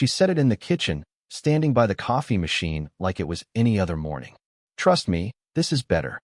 She set it in the kitchen, standing by the coffee machine like it was any other morning. Trust me, this is better.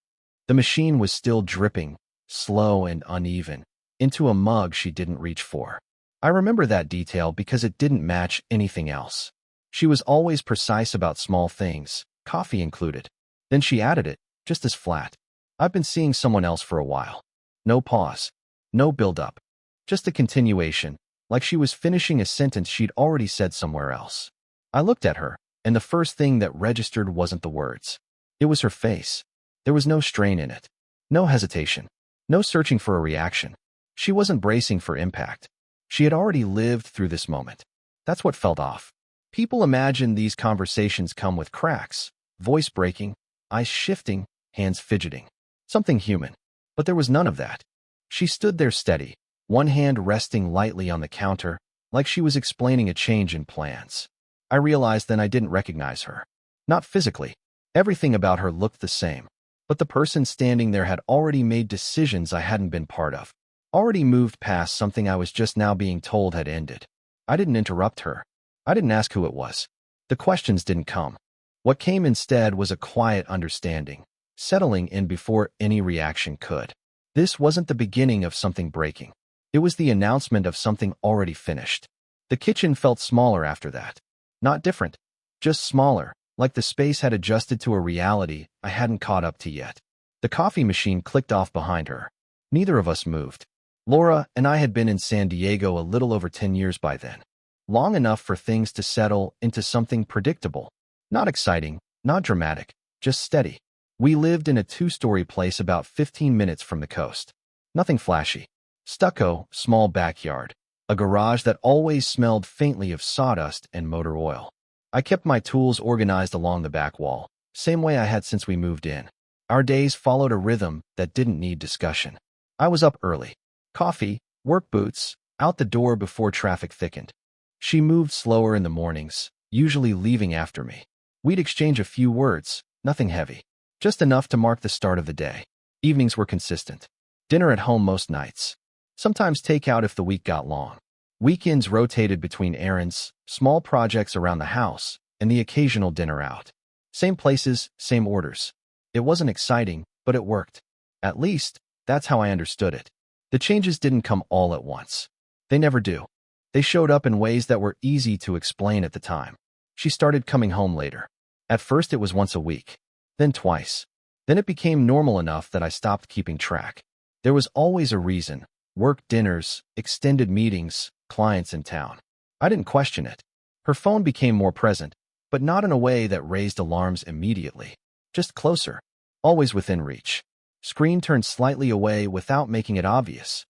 The machine was still dripping, slow and uneven, into a mug she didn't reach for. I remember that detail because it didn't match anything else. She was always precise about small things, coffee included. Then she added it, just as flat. I've been seeing someone else for a while. No pause. No build-up. Just a continuation, like she was finishing a sentence she'd already said somewhere else. I looked at her, and the first thing that registered wasn't the words. It was her face. There was no strain in it. No hesitation. No searching for a reaction. She wasn't bracing for impact. She had already lived through this moment. That's what felt off. People imagine these conversations come with cracks, voice breaking, eyes shifting, hands fidgeting. Something human. But there was none of that. She stood there steady, one hand resting lightly on the counter, like she was explaining a change in plans. I realized then I didn't recognize her. Not physically. Everything about her looked the same. But the person standing there had already made decisions I hadn't been part of. Already moved past something I was just now being told had ended. I didn't interrupt her. I didn't ask who it was. The questions didn't come. What came instead was a quiet understanding, settling in before any reaction could. This wasn't the beginning of something breaking. It was the announcement of something already finished. The kitchen felt smaller after that. Not different, just smaller, like the space had adjusted to a reality I hadn't caught up to yet. The coffee machine clicked off behind her. Neither of us moved. Laura and I had been in San Diego a little over 10 years by then. Long enough for things to settle into something predictable. Not exciting, not dramatic, just steady. We lived in a 2-story place about 15 minutes from the coast. Nothing flashy. Stucco, small backyard. A garage that always smelled faintly of sawdust and motor oil. I kept my tools organized along the back wall, same way I had since we moved in. Our days followed a rhythm that didn't need discussion. I was up early. Coffee, work boots, out the door before traffic thickened. She moved slower in the mornings, usually leaving after me. We'd exchange a few words, nothing heavy. Just enough to mark the start of the day. Evenings were consistent. Dinner at home most nights. Sometimes takeout if the week got long. Weekends rotated between errands, small projects around the house, and the occasional dinner out. Same places, same orders. It wasn't exciting, but it worked. At least, that's how I understood it. The changes didn't come all at once. They never do. They showed up in ways that were easy to explain at the time. She started coming home later. At first it was once a week. Then twice. Then it became normal enough that I stopped keeping track. There was always a reason. Work dinners, extended meetings, clients in town. I didn't question it. Her phone became more present, but not in a way that raised alarms immediately. Just closer. Always within reach. Screen turned slightly away without making it obvious.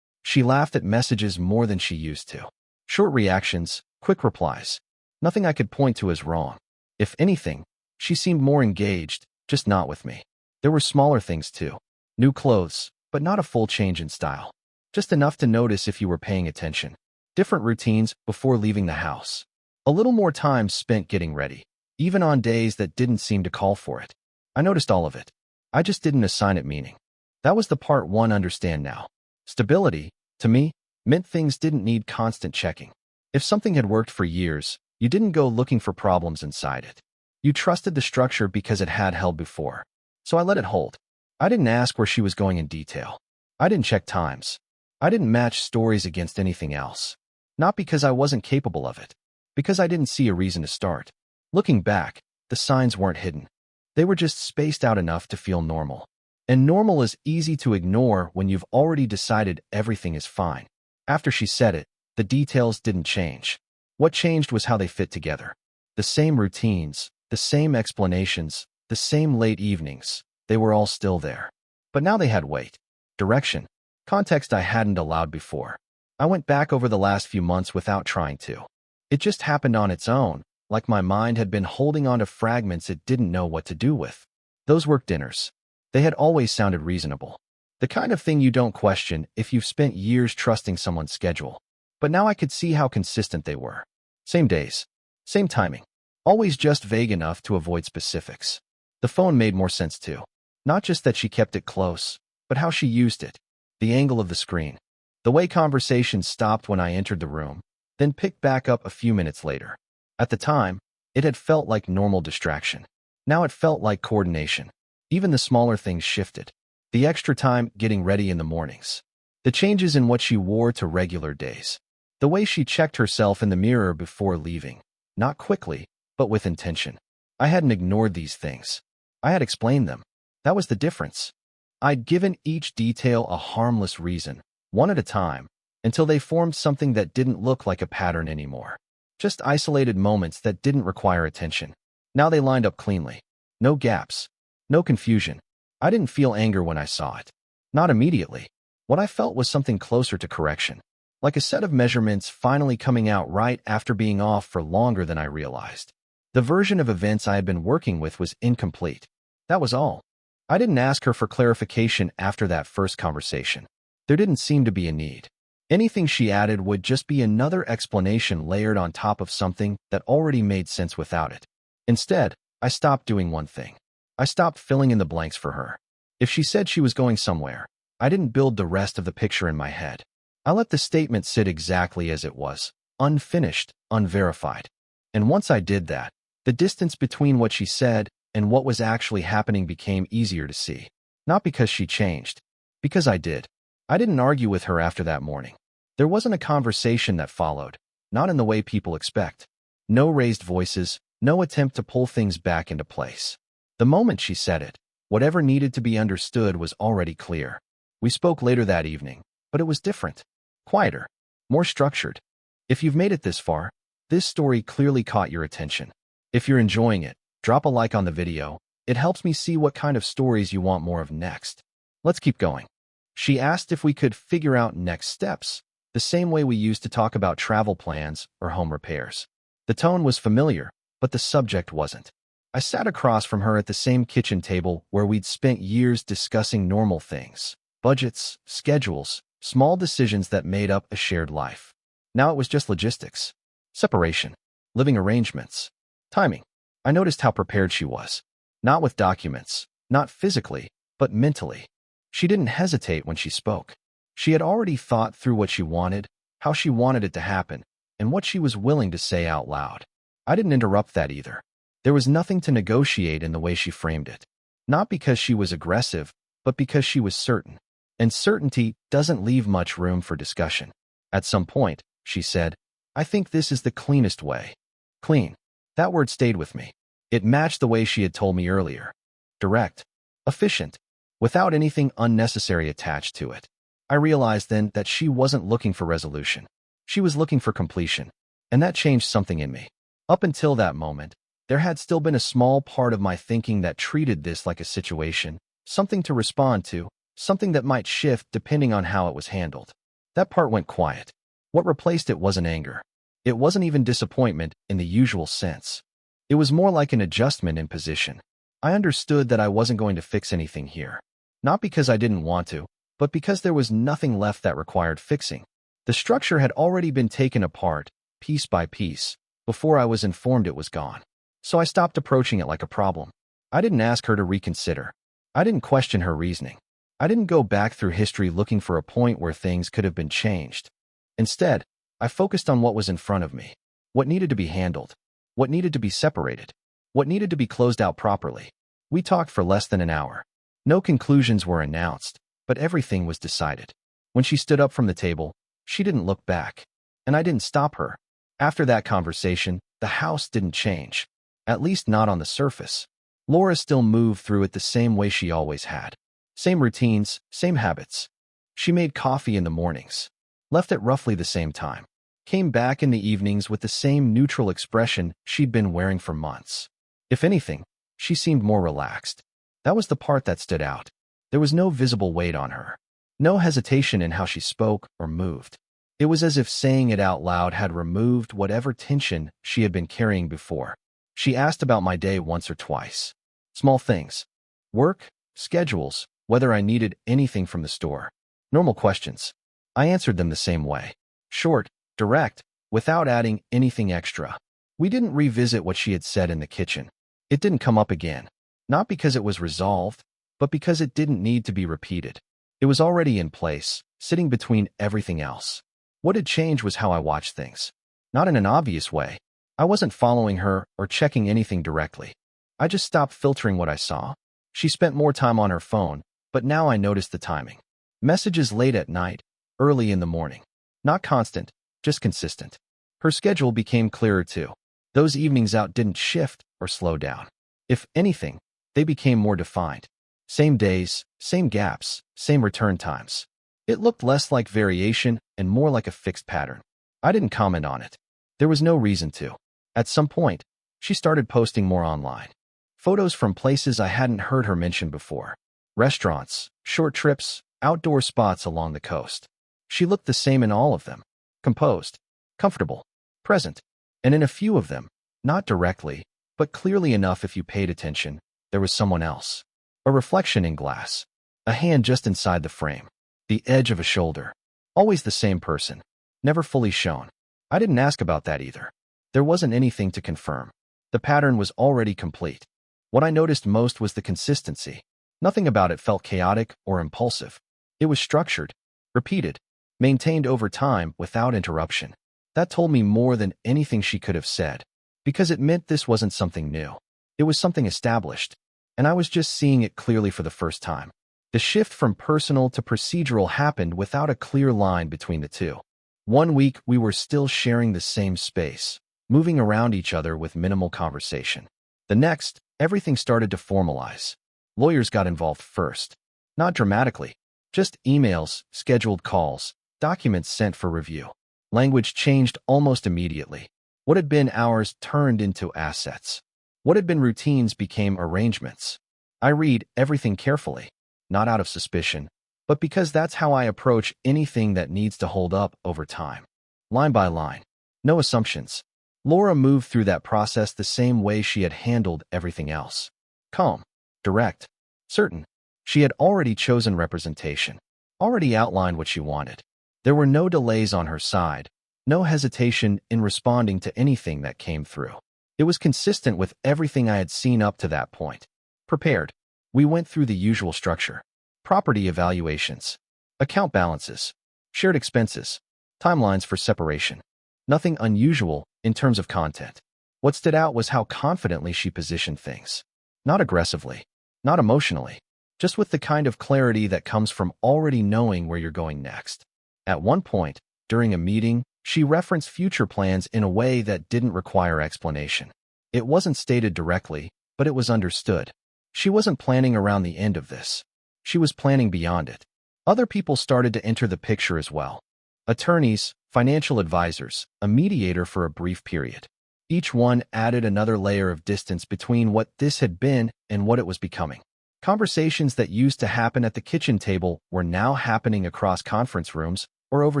She laughed at messages more than she used to. Short reactions, quick replies. Nothing I could point to as wrong. If anything, she seemed more engaged, just not with me. There were smaller things too. New clothes, but not a full change in style. Just enough to notice if you were paying attention. Different routines before leaving the house. A little more time spent getting ready, even on days that didn't seem to call for it. I noticed all of it. I just didn't assign it meaning. That was the part one understand now. Stability, to me, meant things didn't need constant checking. If something had worked for years, you didn't go looking for problems inside it. You trusted the structure because it had held before. So I let it hold. I didn't ask where she was going in detail. I didn't check times. I didn't match stories against anything else. Not because I wasn't capable of it. Because I didn't see a reason to start. Looking back, the signs weren't hidden. They were just spaced out enough to feel normal. And normal is easy to ignore when you've already decided everything is fine. After she said it, the details didn't change. What changed was how they fit together. The same routines, the same explanations, the same late evenings. They were all still there. But now they had weight, direction, context I hadn't allowed before. I went back over the last few months without trying to. It just happened on its own, like my mind had been holding on to fragments it didn't know what to do with. Those work dinners. They had always sounded reasonable. The kind of thing you don't question if you've spent years trusting someone's schedule. But now I could see how consistent they were. Same days. Same timing. Always just vague enough to avoid specifics. The phone made more sense too. Not just that she kept it close, but how she used it. The angle of the screen. The way conversations stopped when I entered the room, then picked back up a few minutes later. At the time, it had felt like normal distraction. Now it felt like coordination. Even the smaller things shifted. The extra time getting ready in the mornings. The changes in what she wore to regular days. The way she checked herself in the mirror before leaving. Not quickly, but with intention. I hadn't ignored these things. I had explained them. That was the difference. I'd given each detail a harmless reason, one at a time, until they formed something that didn't look like a pattern anymore. Just isolated moments that didn't require attention. Now they lined up cleanly. No gaps. No confusion. I didn't feel anger when I saw it. Not immediately. What I felt was something closer to correction. Like a set of measurements finally coming out right after being off for longer than I realized. The version of events I had been working with was incomplete. That was all. I didn't ask her for clarification after that first conversation. There didn't seem to be a need. Anything she added would just be another explanation layered on top of something that already made sense without it. Instead, I stopped doing one thing. I stopped filling in the blanks for her. If she said she was going somewhere, I didn't build the rest of the picture in my head. I let the statement sit exactly as it was, unfinished, unverified. And once I did that, the distance between what she said and what was actually happening became easier to see. Not because she changed, because I did. I didn't argue with her after that morning. There wasn't a conversation that followed, not in the way people expect. No raised voices, no attempt to pull things back into place. The moment she said it, whatever needed to be understood was already clear. We spoke later that evening, but it was different. Quieter. More structured. If you've made it this far, this story clearly caught your attention. If you're enjoying it, drop a like on the video. It helps me see what kind of stories you want more of next. Let's keep going. She asked if we could figure out next steps, the same way we used to talk about travel plans or home repairs. The tone was familiar, but the subject wasn't. I sat across from her at the same kitchen table where we'd spent years discussing normal things. Budgets, schedules, small decisions that made up a shared life. Now it was just logistics. Separation. Living arrangements. Timing. I noticed how prepared she was. Not with documents, not physically, but mentally. She didn't hesitate when she spoke. She had already thought through what she wanted, how she wanted it to happen, and what she was willing to say out loud. I didn't interrupt that either. There was nothing to negotiate in the way she framed it. Not because she was aggressive, but because she was certain. And certainty doesn't leave much room for discussion. At some point, she said, I think this is the cleanest way. Clean. That word stayed with me. It matched the way she had told me earlier. Direct. Efficient. Without anything unnecessary attached to it. I realized then that she wasn't looking for resolution. She was looking for completion. And that changed something in me. Up until that moment, there had still been a small part of my thinking that treated this like a situation, something to respond to, something that might shift depending on how it was handled. That part went quiet. What replaced it wasn't anger. It wasn't even disappointment in the usual sense. It was more like an adjustment in position. I understood that I wasn't going to fix anything here. Not because I didn't want to, but because there was nothing left that required fixing. The structure had already been taken apart, piece by piece, before I was informed it was gone. So I stopped approaching it like a problem. I didn't ask her to reconsider. I didn't question her reasoning. I didn't go back through history looking for a point where things could have been changed. Instead, I focused on what was in front of me, what needed to be handled, what needed to be separated, what needed to be closed out properly. We talked for less than an hour. No conclusions were announced, but everything was decided. When she stood up from the table, she didn't look back, and I didn't stop her. After that conversation, the house didn't change, at least not on the surface. Laura still moved through it the same way she always had. Same routines, same habits. She made coffee in the mornings, left at roughly the same time, came back in the evenings with the same neutral expression she'd been wearing for months. If anything, she seemed more relaxed. That was the part that stood out. There was no visible weight on her, no hesitation in how she spoke or moved. It was as if saying it out loud had removed whatever tension she had been carrying before. She asked about my day once or twice. Small things. Work, schedules, whether I needed anything from the store. Normal questions. I answered them the same way. Short, direct, without adding anything extra. We didn't revisit what she had said in the kitchen. It didn't come up again. Not because it was resolved, but because it didn't need to be repeated. It was already in place, sitting between everything else. What had changed was how I watched things. Not in an obvious way, I wasn't following her or checking anything directly. I just stopped filtering what I saw. She spent more time on her phone, but now I noticed the timing. Messages late at night, early in the morning. Not constant, just consistent. Her schedule became clearer too. Those evenings out didn't shift or slow down. If anything, they became more defined. Same days, same gaps, same return times. It looked less like variation and more like a fixed pattern. I didn't comment on it. There was no reason to. At some point, she started posting more online. Photos from places I hadn't heard her mention before. Restaurants, short trips, outdoor spots along the coast. She looked the same in all of them. Composed, comfortable, present. And in a few of them, not directly, but clearly enough if you paid attention, there was someone else. A reflection in glass. A hand just inside the frame. The edge of a shoulder. Always the same person. Never fully shown. I didn't ask about that either. There wasn't anything to confirm. The pattern was already complete. What I noticed most was the consistency. Nothing about it felt chaotic or impulsive. It was structured, repeated, maintained over time without interruption. That told me more than anything she could have said, because it meant this wasn't something new. It was something established, and I was just seeing it clearly for the first time. The shift from personal to procedural happened without a clear line between the two. One week, we were still sharing the same space, moving around each other with minimal conversation. The next, everything started to formalize. Lawyers got involved first. Not dramatically, just emails, scheduled calls, documents sent for review. Language changed almost immediately. What had been hours turned into assets. What had been routines became arrangements. I read everything carefully, not out of suspicion, but because that's how I approach anything that needs to hold up over time. Line by line. No assumptions. Laura moved through that process the same way she had handled everything else. Calm, direct, certain. She had already chosen representation, already outlined what she wanted. There were no delays on her side, no hesitation in responding to anything that came through. It was consistent with everything I had seen up to that point. Prepared. We went through the usual structure. Property evaluations, account balances, shared expenses, timelines for separation. Nothing unusual in terms of content. What stood out was how confidently she positioned things. Not aggressively, not emotionally, just with the kind of clarity that comes from already knowing where you're going next. At one point, during a meeting, she referenced future plans in a way that didn't require explanation. It wasn't stated directly, but it was understood. She wasn't planning around the end of this. She was planning beyond it. Other people started to enter the picture as well. Attorneys, financial advisors, a mediator for a brief period. Each one added another layer of distance between what this had been and what it was becoming. Conversations that used to happen at the kitchen table were now happening across conference rooms or over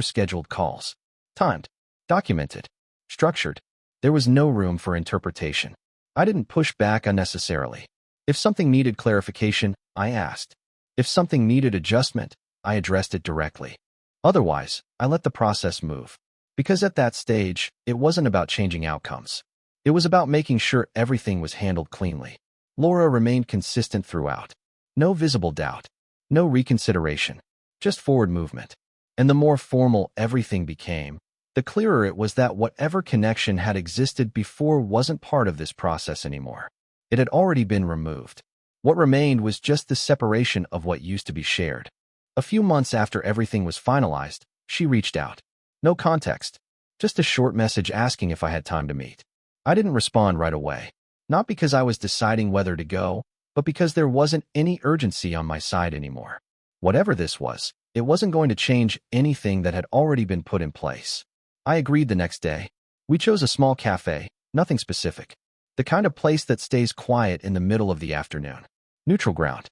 scheduled calls. Timed, documented, structured. There was no room for interpretation. I didn't push back unnecessarily. If something needed clarification, I asked. If something needed adjustment, I addressed it directly. Otherwise, I let the process move. Because at that stage, it wasn't about changing outcomes. It was about making sure everything was handled cleanly. Laura remained consistent throughout. No visible doubt. No reconsideration. Just forward movement. And the more formal everything became, the clearer it was that whatever connection had existed before wasn't part of this process anymore. It had already been removed. What remained was just the separation of what used to be shared. A few months after everything was finalized, she reached out. No context. Just a short message asking if I had time to meet. I didn't respond right away. Not because I was deciding whether to go, but because there wasn't any urgency on my side anymore. Whatever this was, it wasn't going to change anything that had already been put in place. I agreed the next day. We chose a small cafe, nothing specific. The kind of place that stays quiet in the middle of the afternoon. Neutral ground.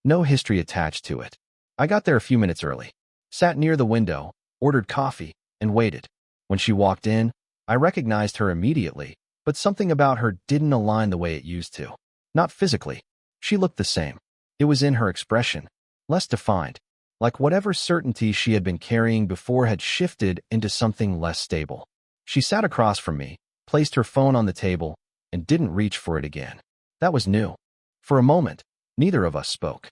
No history attached to it. I got there a few minutes early, sat near the window, ordered coffee, and waited. When she walked in, I recognized her immediately, but something about her didn't align the way it used to. Not physically. She looked the same. It was in her expression, less defined, like whatever certainty she had been carrying before had shifted into something less stable. She sat across from me, placed her phone on the table, and didn't reach for it again. That was new. For a moment, neither of us spoke.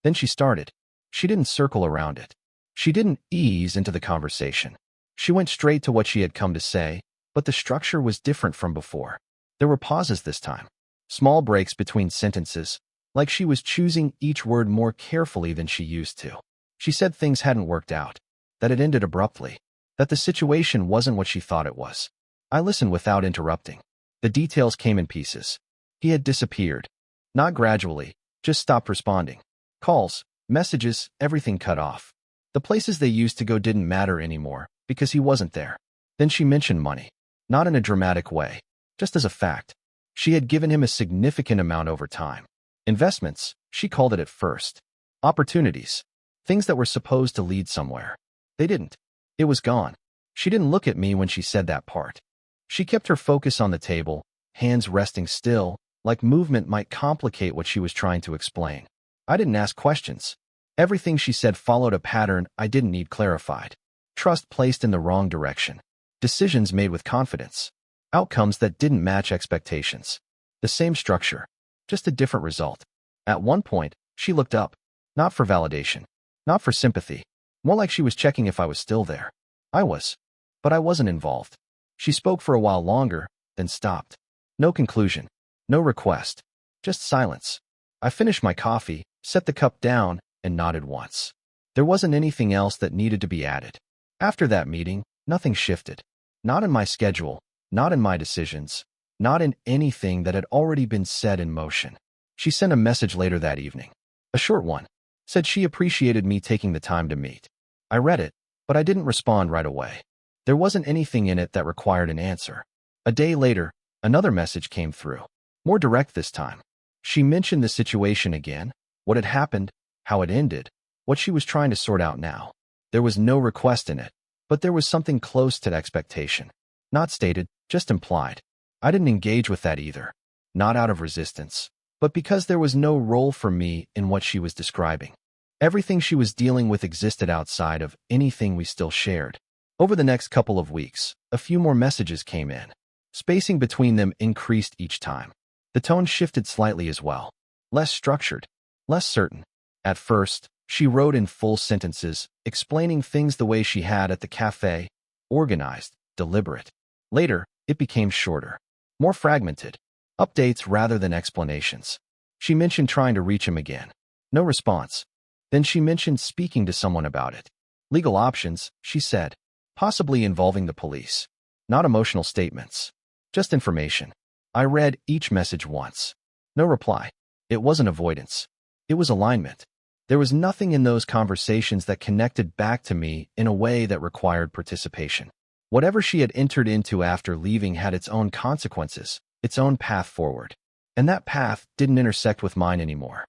Then she started. She didn't circle around it. She didn't ease into the conversation. She went straight to what she had come to say, but the structure was different from before. There were pauses this time, small breaks between sentences, like she was choosing each word more carefully than she used to. She said things hadn't worked out, that it ended abruptly, that the situation wasn't what she thought it was. I listened without interrupting. The details came in pieces. He had disappeared. Not gradually, just stopped responding. Calls, messages, everything cut off. The places they used to go didn't matter anymore because he wasn't there. Then she mentioned money. Not in a dramatic way, just as a fact. She had given him a significant amount over time. Investments, she called it at first. Opportunities. Things that were supposed to lead somewhere. They didn't. It was gone. She didn't look at me when she said that part. She kept her focus on the table, hands resting still, like movement might complicate what she was trying to explain. I didn't ask questions. Everything she said followed a pattern I didn't need clarified. Trust placed in the wrong direction. Decisions made with confidence. Outcomes that didn't match expectations. The same structure, just a different result. At one point, she looked up. Not for validation. Not for sympathy. More like she was checking if I was still there. I was. But I wasn't involved. She spoke for a while longer, then stopped. No conclusion. No request. Just silence. I finished my coffee, set the cup down, and nodded once. There wasn't anything else that needed to be added. After that meeting, nothing shifted. Not in my schedule, not in my decisions, not in anything that had already been set in motion. She sent a message later that evening. A short one. Said she appreciated me taking the time to meet. I read it, but I didn't respond right away. There wasn't anything in it that required an answer. A day later, another message came through. More direct this time. She mentioned the situation again, what had happened, how it ended, what she was trying to sort out now. There was no request in it, but there was something close to expectation. Not stated, just implied. I didn't engage with that either. Not out of resistance, but because there was no role for me in what she was describing. Everything she was dealing with existed outside of anything we still shared. Over the next couple of weeks, a few more messages came in. Spacing between them increased each time. The tone shifted slightly as well. Less structured, less certain. At first, she wrote in full sentences, explaining things the way she had at the cafe, organized, deliberate. Later, it became shorter, more fragmented, updates rather than explanations. She mentioned trying to reach him again. No response. Then she mentioned speaking to someone about it. Legal options, she said, possibly involving the police. Not emotional statements. Just information. I read each message once. No reply. It wasn't avoidance. It was alignment. There was nothing in those conversations that connected back to me in a way that required participation. Whatever she had entered into after leaving had its own consequences, its own path forward. And that path didn't intersect with mine anymore.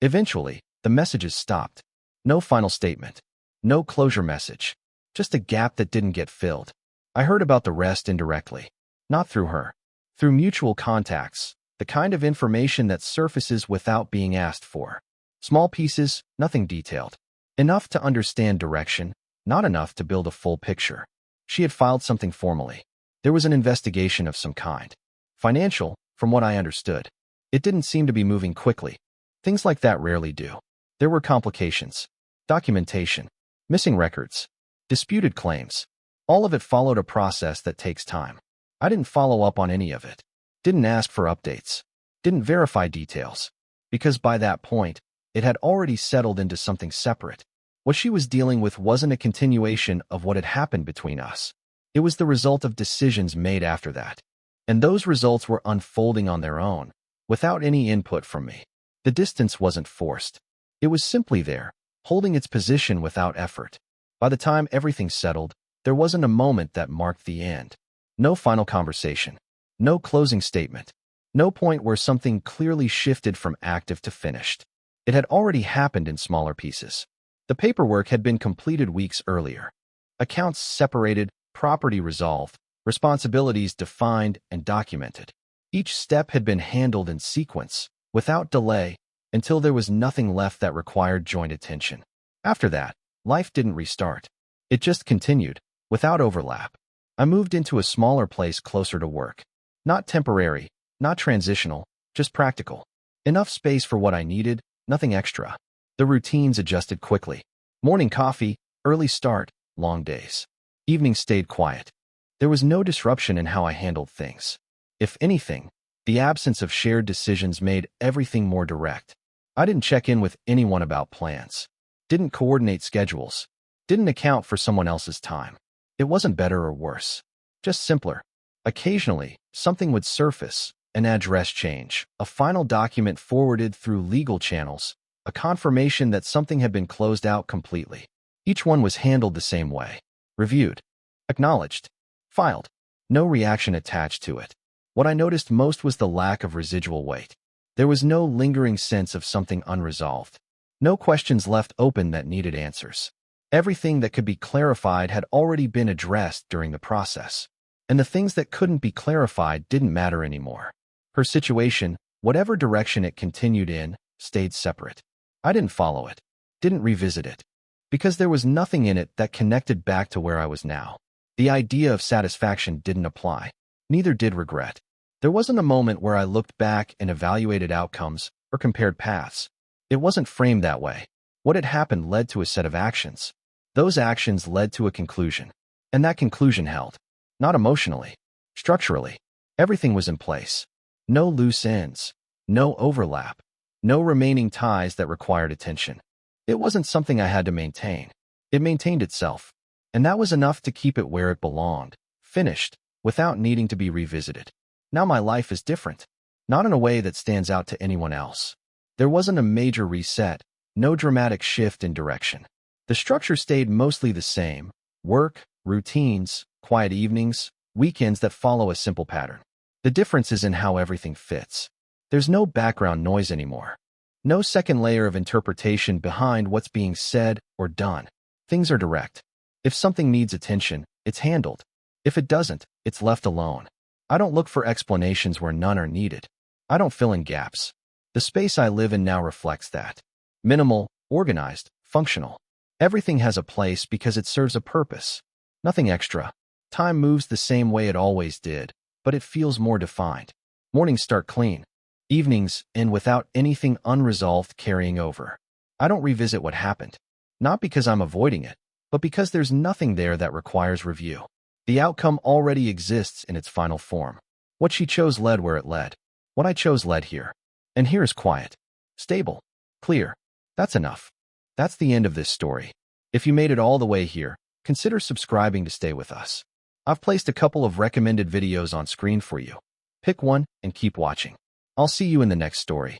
Eventually, the messages stopped. No final statement. No closure message. Just a gap that didn't get filled. I heard about the rest indirectly. Not through her. Through mutual contacts. The kind of information that surfaces without being asked for. Small pieces, nothing detailed. Enough to understand direction, not enough to build a full picture. She had filed something formally. There was an investigation of some kind. Financial, from what I understood. It didn't seem to be moving quickly. Things like that rarely do. There were complications. Documentation. Missing records. Disputed claims. All of it followed a process that takes time. I didn't follow up on any of it. Didn't ask for updates. Didn't verify details. Because by that point, it had already settled into something separate. What she was dealing with wasn't a continuation of what had happened between us. It was the result of decisions made after that. And those results were unfolding on their own, without any input from me. The distance wasn't forced. It was simply there, holding its position without effort. By the time everything settled, there wasn't a moment that marked the end. No final conversation. No closing statement. No point where something clearly shifted from active to finished. It had already happened in smaller pieces. The paperwork had been completed weeks earlier. Accounts separated, property resolved, responsibilities defined and documented. Each step had been handled in sequence, without delay, until there was nothing left that required joint attention. After that, life didn't restart. It just continued, without overlap. I moved into a smaller place closer to work. Not temporary, not transitional, just practical. Enough space for what I needed, nothing extra. The routines adjusted quickly. Morning coffee, early start, long days. Evening stayed quiet. There was no disruption in how I handled things. If anything, the absence of shared decisions made everything more direct. I didn't check in with anyone about plans, didn't coordinate schedules, didn't account for someone else's time. It wasn't better or worse, just simpler. Occasionally, something would surface, an address change, a final document forwarded through legal channels, a confirmation that something had been closed out completely. Each one was handled the same way. Reviewed, acknowledged, filed. No reaction attached to it. What I noticed most was the lack of residual weight. There was no lingering sense of something unresolved. No questions left open that needed answers. Everything that could be clarified had already been addressed during the process. And the things that couldn't be clarified didn't matter anymore. Her situation, whatever direction it continued in, stayed separate. I didn't follow it, didn't revisit it, because there was nothing in it that connected back to where I was now. The idea of satisfaction didn't apply. Neither did regret. There wasn't a moment where I looked back and evaluated outcomes or compared paths. It wasn't framed that way. What had happened led to a set of actions. Those actions led to a conclusion. And that conclusion held. Not emotionally, structurally. Everything was in place. No loose ends. No overlap. No remaining ties that required attention. It wasn't something I had to maintain. It maintained itself. And that was enough to keep it where it belonged, finished, without needing to be revisited. Now my life is different. Not in a way that stands out to anyone else. There wasn't a major reset, no dramatic shift in direction. The structure stayed mostly the same. Work, routines, quiet evenings, weekends that follow a simple pattern. The difference is in how everything fits. There's no background noise anymore. No second layer of interpretation behind what's being said or done. Things are direct. If something needs attention, it's handled. If it doesn't, it's left alone. I don't look for explanations where none are needed. I don't fill in gaps. The space I live in now reflects that. Minimal, organized, functional. Everything has a place because it serves a purpose. Nothing extra. Time moves the same way it always did, but it feels more defined. Mornings start clean. Evenings end without anything unresolved carrying over. I don't revisit what happened. Not because I'm avoiding it, but because there's nothing there that requires review. The outcome already exists in its final form. What she chose led where it led. What I chose led here. And here is quiet. Stable. Clear. That's enough. That's the end of this story. If you made it all the way here, consider subscribing to stay with us. I've placed a couple of recommended videos on screen for you. Pick one and keep watching. I'll see you in the next story.